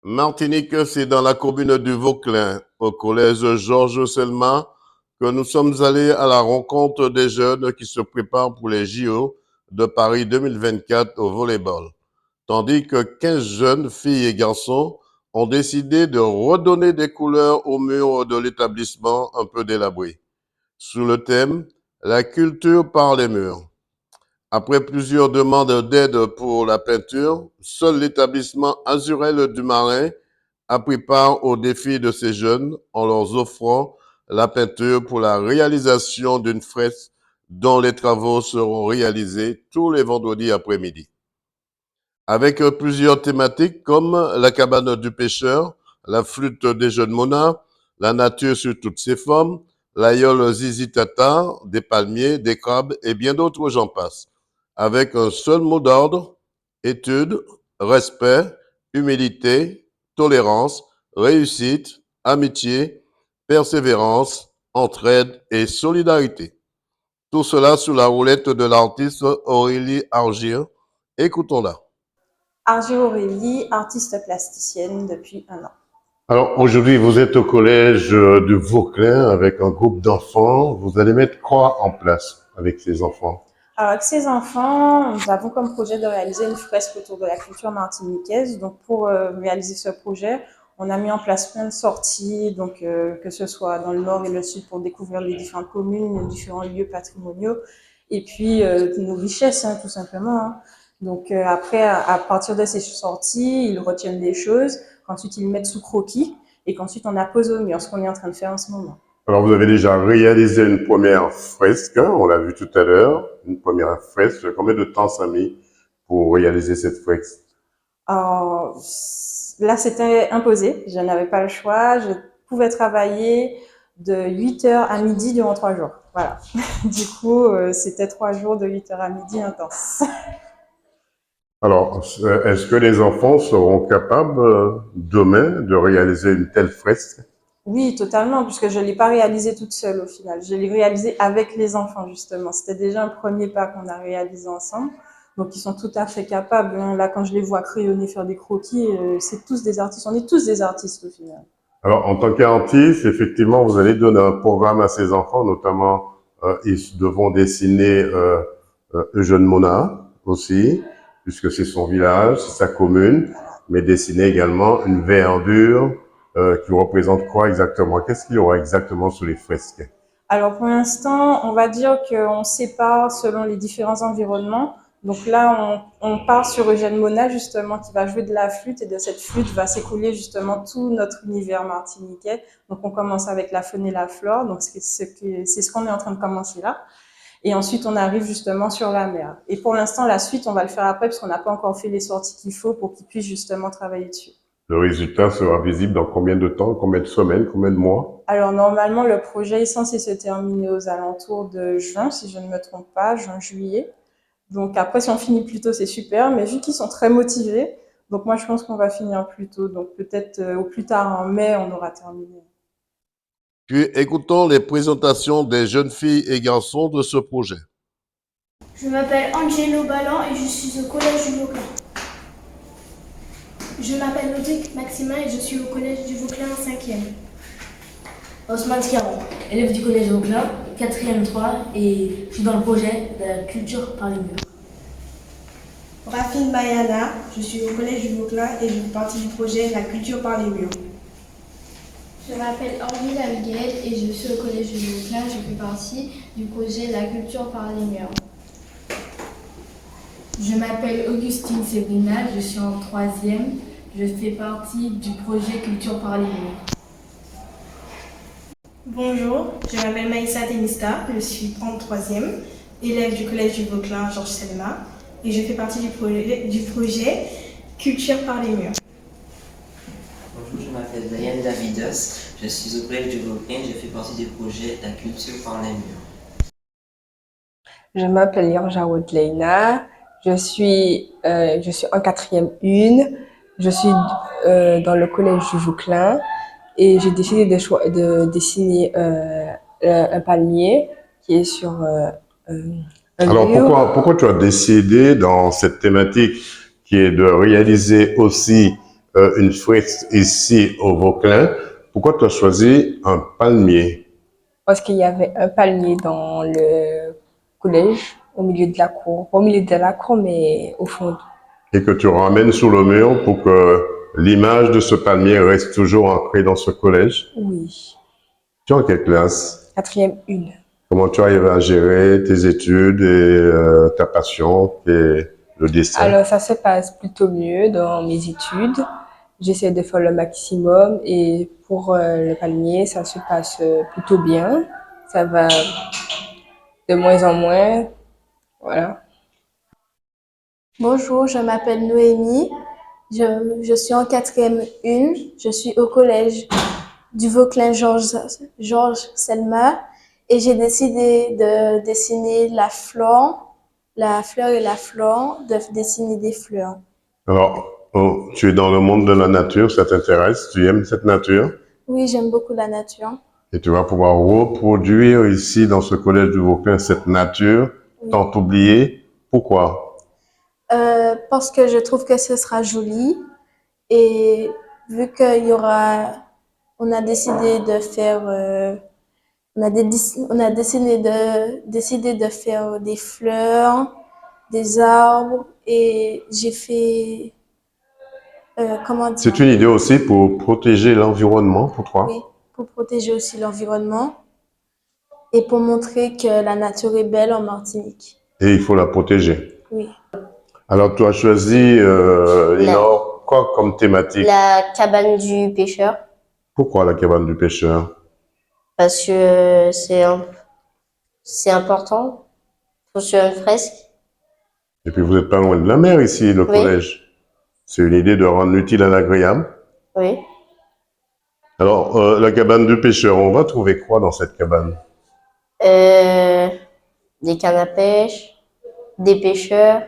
Martinique, c'est dans la commune du Vauclin, au collège Georges Selma, que nous sommes allés à la rencontre des jeunes qui se préparent pour les JO de Paris 2024 au volleyball. Tandis que 15 jeunes filles et garçons ont décidé de redonner des couleurs aux murs de l'établissement un peu délabré. Sous le thème La culture par les murs. Après plusieurs demandes d'aide pour la peinture, seul l'établissement Azurel du Marin a pris part au défi de ces jeunes en leur offrant la peinture pour la réalisation d'une fresque dont les travaux seront réalisés tous les vendredis après-midi. Avec plusieurs thématiques comme la cabane du pêcheur, la flûte des jeunes monas, la nature sous toutes ses formes, l'aïeul Zizi Tata, des palmiers, des crabes et bien d'autres, j'en passe. Avec un seul mot d'ordre, étude, respect, humilité, tolérance, réussite, amitié, persévérance, entraide et solidarité. Tout cela sous la houlette de l'artiste Aurélie Argir. Écoutons-la. Argir Aurélie, artiste plasticienne depuis 1 an. Alors aujourd'hui, vous êtes au collège de Vauclin avec un groupe d'enfants. Vous allez mettre quoi en place avec ces enfants? Alors avec ces enfants, nous avons comme projet de réaliser une fresque autour de la culture martiniquaise. Donc pour réaliser ce projet, on a mis en place plein de sorties, donc que ce soit dans le nord et le sud pour découvrir les différentes communes, les différents lieux patrimoniaux, et puis nos richesses, tout simplement. Donc après, à partir de ces sorties, ils retiennent des choses, qu'ensuite ils mettent sous croquis, et qu'ensuite on appose au mur, ce qu'on est en train de faire en ce moment. Alors vous avez déjà réalisé une première fresque, on l'a vu tout à l'heure, une première fresque. Combien de temps ça a mis pour réaliser cette fresque? Alors, là, c'était imposé. Je n'avais pas le choix. Je pouvais travailler de 8h à midi durant 3 jours. Voilà. Du coup, c'était 3 jours de 8h à midi intense. Alors, est-ce que les enfants seront capables demain de réaliser une telle fresque? Oui, totalement, puisque je ne l'ai pas réalisé toute seule au final. Je l'ai réalisé avec les enfants, justement. C'était déjà un premier pas qu'on a réalisé ensemble. Donc, ils sont tout à fait capables. Là, quand je les vois crayonner, faire des croquis, c'est tous des artistes. On est tous des artistes au final. Alors, en tant qu'artiste, effectivement, vous allez donner un programme à ces enfants, notamment, ils devront dessiner Eugène Mona aussi, puisque c'est son village, c'est sa commune, mais dessiner également une verdure qui représente quoi exactement? Qu'est-ce qu'il y aura exactement sur les fresques? Alors pour l'instant, on va dire qu'on sépare selon les différents environnements. Donc là, on part sur Eugène Mona, justement, qui va jouer de la flûte, et de cette flûte va s'écouler justement tout notre univers martiniquais. Donc on commence avec la faune et la flore, donc c'est ce qu'on est en train de commencer là. Et ensuite, on arrive justement sur la mer. Et pour l'instant, la suite, on va le faire après, parce qu'on n'a pas encore fait les sorties qu'il faut pour qu'ils puissent justement travailler dessus. Le résultat sera visible dans combien de temps, combien de semaines, combien de mois? Alors normalement, le projet est censé se terminer aux alentours de juin, si je ne me trompe pas, juin-juillet. Donc après, si on finit plus tôt, c'est super, mais vu qu'ils sont très motivés, donc moi je pense qu'on va finir plus tôt. Donc peut-être au plus tard en mai, on aura terminé. Puis écoutons les présentations des jeunes filles et garçons de ce projet. Je m'appelle Angelo Ballan et je suis au collège du Vauclin. Je m'appelle Lodic Maximin et je suis au collège du Vauclin en 5e. Osman Scaron, élève du collège Vauclin, 4e 3, et je suis dans le projet de la culture par les murs. Rafine Bayana, je suis au collège du Vauclin et je fais partie du projet La culture par les murs. Je m'appelle Henri Lamiguel et je suis au collège du Vauclin. Je fais partie du projet La culture par les murs. Je m'appelle Augustine Sébrina, je suis en 3e. Je fais partie du projet Culture par les murs. Bonjour, je m'appelle Maïssa Tenista, je suis en 3e, élève du collège du Vauclin Georges Selma et je fais partie du projet Culture par les murs. Bonjour, je m'appelle Diane Davidos, je suis au collège du Vauclin, je fais partie du projet La culture par les murs. Je m'appelle Yarja Leina, je suis en 4e 1, je suis dans le collège du Vauclin et j'ai décidé de dessiner un palmier qui est sur un Alors mur. pourquoi tu as décidé dans cette thématique qui est de réaliser aussi une fresque ici au Vauclin. Pourquoi tu as choisi un palmier? Parce qu'il y avait un palmier dans le collège, au milieu de la cour. Pas au milieu de la cour, mais au fond. Et que tu ramènes sur le mur pour que l'image de ce palmier reste toujours ancrée dans ce collège. Oui. Tu es en quelle classe? 4e une. Comment tu arrives à gérer tes études et ta passion et le dessin? Alors, ça se passe plutôt mieux dans mes études. J'essaie de faire le maximum et pour le palmier, ça se passe plutôt bien. Ça va de moins en moins. Voilà. Bonjour, je m'appelle Noémie. Je suis en 4e une. Je suis au collège du Vauclin Georges Selma et j'ai décidé de dessiner la fleur et la flore, de dessiner des fleurs. Alors, tu es dans le monde de la nature, ça t'intéresse? Tu aimes cette nature? Oui, j'aime beaucoup la nature. Et tu vas pouvoir reproduire ici, dans ce collège du Vauclin, cette nature, tant oubliée. Pourquoi? Parce que je trouve que ce sera joli et vu qu'il y aura, on a décidé de faire, on a décidé de faire des fleurs, des arbres et j'ai fait, comment dire? C'est une idée aussi pour protéger l'environnement pour toi? Oui, pour protéger aussi l'environnement et pour montrer que la nature est belle en Martinique. Et il faut la protéger. Oui. Alors, tu as choisi, Lénore, quoi comme thématique? La cabane du pêcheur, Pourquoi la cabane du pêcheur? parce que c'est important. Faut sur une fresque. Et puis, vous n'êtes pas loin de la mer ici, le collège. C'est une idée de rendre l'utile à l'agréable. Oui. Alors, la cabane du pêcheur, on va trouver quoi dans cette cabane? Des cannes à pêche, des pêcheurs,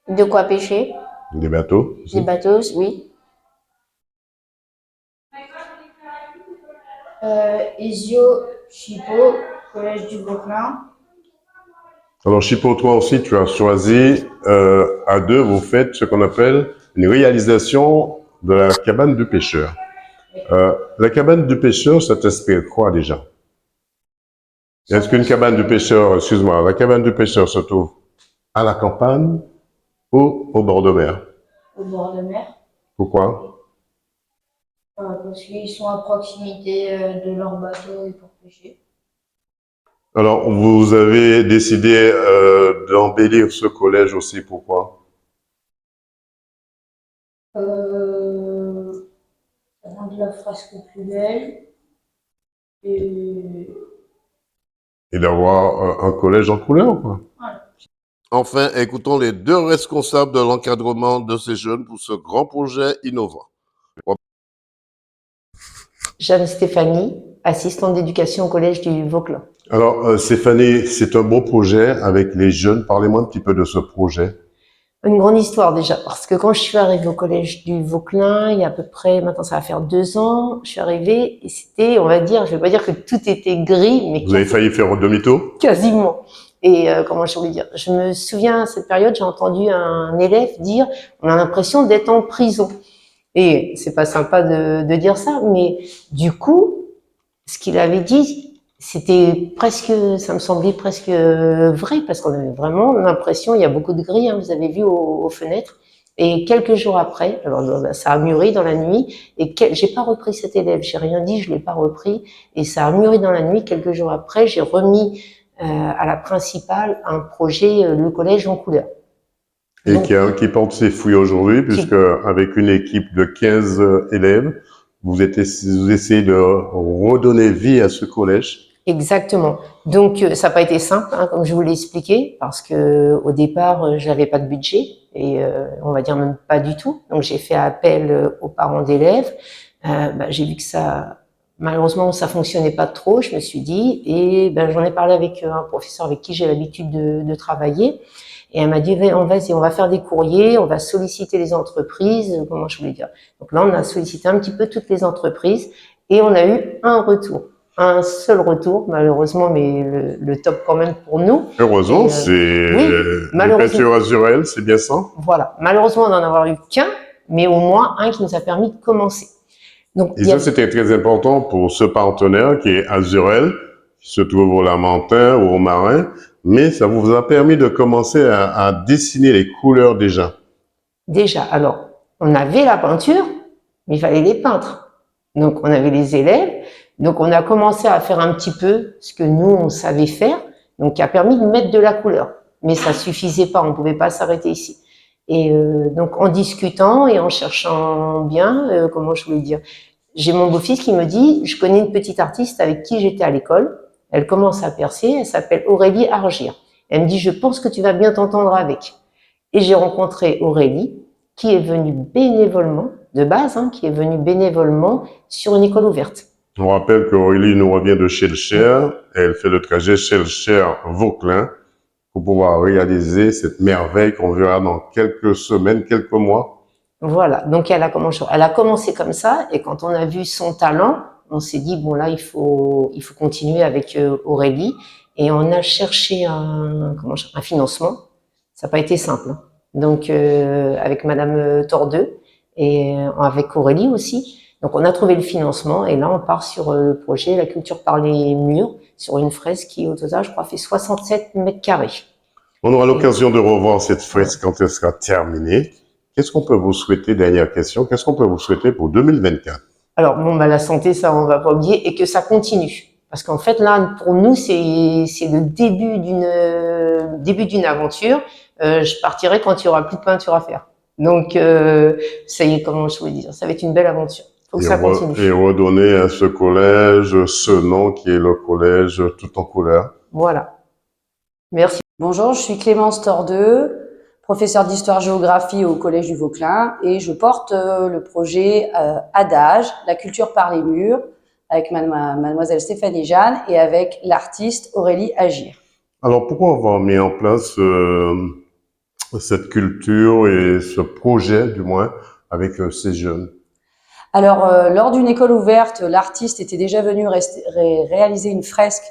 de quoi pêcher, Des bateaux aussi. des bateaux, oui. Ezio Chipo, collège du Vauclin. Alors, Chipo, toi aussi, tu as choisi, à deux, vous faites ce qu'on appelle une réalisation de la cabane du pêcheur. La cabane du pêcheur, ça t'inspire quoi déjà? Est-ce qu'une cabane du pêcheur, excuse-moi, la cabane du pêcheur se trouve à la campagne ou au bord de mer? Au bord de mer, Pourquoi? parce qu'ils sont à proximité de leur bateau et pour pêcher. Alors, vous avez décidé d'embellir ce collège aussi, pourquoi? Ça rend la fresque plus belle. Et d'avoir un collège en couleur, quoi. voilà. Enfin, écoutons les deux responsables de l'encadrement de ces jeunes pour ce grand projet innovant. Jeanne Stéphanie, assistante d'éducation au collège du Vauclin. Alors, Stéphanie, c'est un beau projet avec les jeunes. Parlez-moi un petit peu de ce projet. Une grande histoire déjà, parce que quand je suis arrivée au collège du Vauclin, il y a à peu près, maintenant ça va faire 2 ans, je suis arrivée et c'était, on va dire, je vais pas dire que tout était gris, mais Vous avez failli faire demi-tour? quasiment. Et comment je voulais dire, je me souviens à cette période, j'ai entendu un élève dire, on a l'impression d'être en prison. Et c'est pas sympa de dire ça, mais du coup, ce qu'il avait dit, c'était presque, ça me semblait presque vrai, parce qu'on avait vraiment l'impression, il y a beaucoup de gris, hein, vous avez vu aux fenêtres. Et quelques jours après, alors ça a mûri dans la nuit, et j'ai pas repris cet élève, j'ai rien dit, je l'ai pas repris, et ça a mûri dans la nuit. Quelques jours après, j'ai remis à la principale un projet, le collège en couleur. Et donc, qui porte ses fruits aujourd'hui, puisque avec une équipe de 15 élèves, vous essayez de redonner vie à ce collège. Exactement. Donc, ça n'a pas été simple, hein, comme je vous l'ai expliqué, parce que au départ, j'avais pas de budget, et on va dire même pas du tout. Donc, j'ai fait appel aux parents d'élèves. J'ai vu que ça, malheureusement, ça fonctionnait pas trop. Je me suis dit, et j'en ai parlé avec un professeur avec qui j'ai l'habitude de travailler. Et elle m'a dit, vas-y, on va faire des courriers, on va solliciter les entreprises. Comment je voulais dire? Donc là, on a sollicité un petit peu toutes les entreprises et on a eu un retour. Un seul retour, malheureusement, mais le top quand même pour nous. Heureusement, c'est oui, le peinture azurelle, c'est bien ça? Voilà. Malheureusement, on n'en avoir eu qu'un, mais au moins un qui nous a permis de commencer. Donc, Et ça, c'était très important pour ce partenaire qui est Azurel, qui se trouve au Lamentin ou au Marin, mais ça vous a permis de commencer à dessiner les couleurs déjà. Déjà, alors, on avait la peinture, mais il fallait les peintres. Donc, on avait les élèves. Donc, on a commencé à faire un petit peu ce que nous, on savait faire, donc qui a permis de mettre de la couleur. Mais ça suffisait pas, on pouvait pas s'arrêter ici. Et donc, en discutant et en cherchant bien, comment je voulais dire, j'ai mon beau-fils qui me dit, je connais une petite artiste avec qui j'étais à l'école, elle commence à percer, elle s'appelle Aurélie Argir. Elle me dit, je pense que tu vas bien t'entendre avec. Et j'ai rencontré Aurélie, qui est venue bénévolement, de base, qui est venue bénévolement sur une école ouverte. On rappelle qu'Aurélie nous revient de Schellcher, elle fait le trajet Schellcher-Vauclin pour pouvoir réaliser cette merveille qu'on verra dans quelques semaines, quelques mois. Voilà, donc elle a commencé comme ça, et quand on a vu son talent, on s'est dit, bon là, il faut continuer avec Aurélie, et on a cherché un financement. Ça n'a pas été simple, hein. Donc, avec Madame Tordeux, et avec Aurélie aussi. Donc, on a trouvé le financement, et là, on part sur le projet La culture par les murs, sur une fresque qui, au total, je crois, fait 67 mètres carrés. On aura l'occasion de revoir cette fresque quand elle sera terminée. Qu'est-ce qu'on peut vous souhaiter, dernière question, qu'est-ce qu'on peut vous souhaiter pour 2024? Alors, bon, la santé, ça, on va pas oublier, et que ça continue. Parce qu'en fait, là, pour nous, c'est le début d'une aventure. Je partirai quand il y aura plus de peinture à faire. Donc, ça y est, comment je voulais dire, ça va être une belle aventure. Faut que ça continue. Et redonner à ce collège ce nom qui est le collège tout en couleur. Voilà. Merci. Bonjour, je suis Clémence Tordeux, professeure d'histoire-géographie au Collège du Vauclin, et je porte le projet Adage, la culture par les murs, avec mademoiselle Stéphanie Jeanne et avec l'artiste Aurélie Agir. Alors, pourquoi avoir mis en place cette culture et ce projet, du moins, avec ces jeunes? Alors, lors d'une école ouverte, l'artiste était déjà venu réaliser une fresque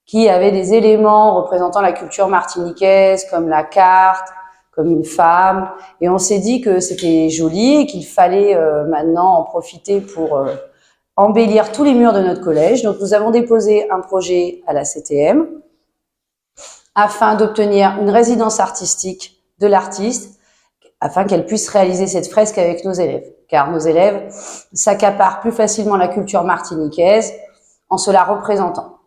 qui avait des éléments représentant la culture martiniquaise, comme la carte, comme une femme. Et on s'est dit que c'était joli et qu'il fallait maintenant en profiter pour embellir tous les murs de notre collège. Donc, nous avons déposé un projet à la CTM afin d'obtenir une résidence artistique de l'artiste, afin qu'elle puisse réaliser cette fresque avec nos élèves. Car nos élèves s'accaparent plus facilement la culture martiniquaise en se la représentant.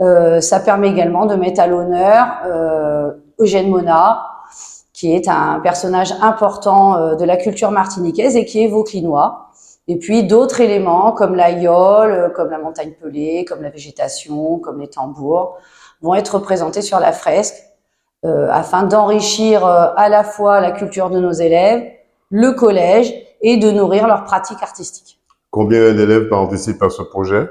Ça permet également de mettre à l'honneur Eugène Monat, qui est un personnage important de la culture martiniquaise et qui est vauclinois. Et puis d'autres éléments comme l'aïeul, comme la montagne pelée, comme la végétation, comme les tambours, vont être représentés sur la fresque afin d'enrichir à la fois la culture de nos élèves, le collège et de nourrir leur pratique artistique. Combien d'élèves participent à ce projet?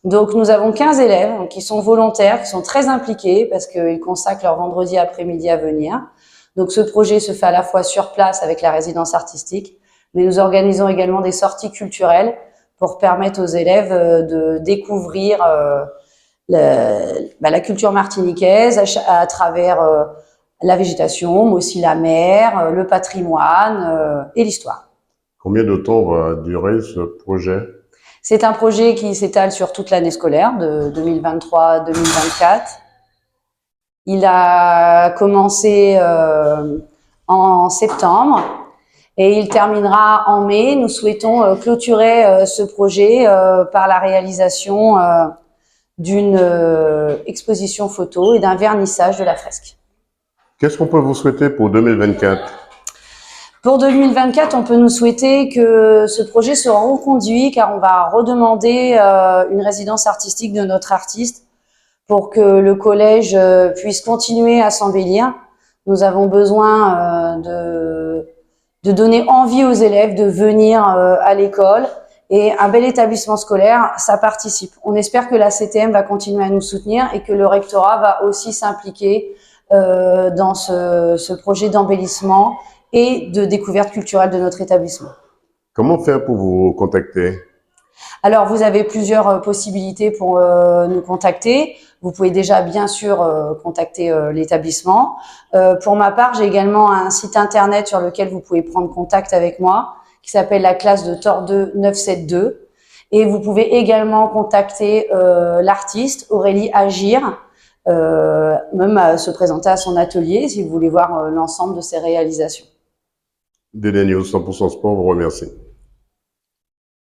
Donc, nous avons 15 élèves qui sont volontaires, qui sont très impliqués parce qu'ils consacrent leur vendredi après-midi à venir. Donc, ce projet se fait à la fois sur place avec la résidence artistique, mais nous organisons également des sorties culturelles pour permettre aux élèves de découvrir la culture martiniquaise à travers la végétation, mais aussi la mer, le patrimoine et l'histoire. Combien de temps va durer ce projet? C'est un projet qui s'étale sur toute l'année scolaire de 2023 à 2024. Il a commencé en septembre et il terminera en mai. Nous souhaitons clôturer ce projet par la réalisation d'une exposition photo et d'un vernissage de la fresque. Qu'est-ce qu'on peut vous souhaiter pour 2024? Pour 2024, on peut nous souhaiter que ce projet soit reconduit car on va redemander une résidence artistique de notre artiste pour que le collège puisse continuer à s'embellir. Nous avons besoin de donner envie aux élèves de venir à l'école et un bel établissement scolaire, ça participe. On espère que la CTM va continuer à nous soutenir et que le rectorat va aussi s'impliquer dans ce projet d'embellissement et de découverte culturelle de notre établissement. Comment faire pour vous contacter? Alors, vous avez plusieurs possibilités pour nous contacter. vous pouvez déjà bien sûr contacter l'établissement. Pour ma part, j'ai également un site internet sur lequel vous pouvez prendre contact avec moi, qui s'appelle la classe de Tordeux 972. Et vous pouvez également contacter l'artiste Aurélie Agir, même se présenter à son atelier si vous voulez voir l'ensemble de ses réalisations. DD News 100% Sport vous remercie.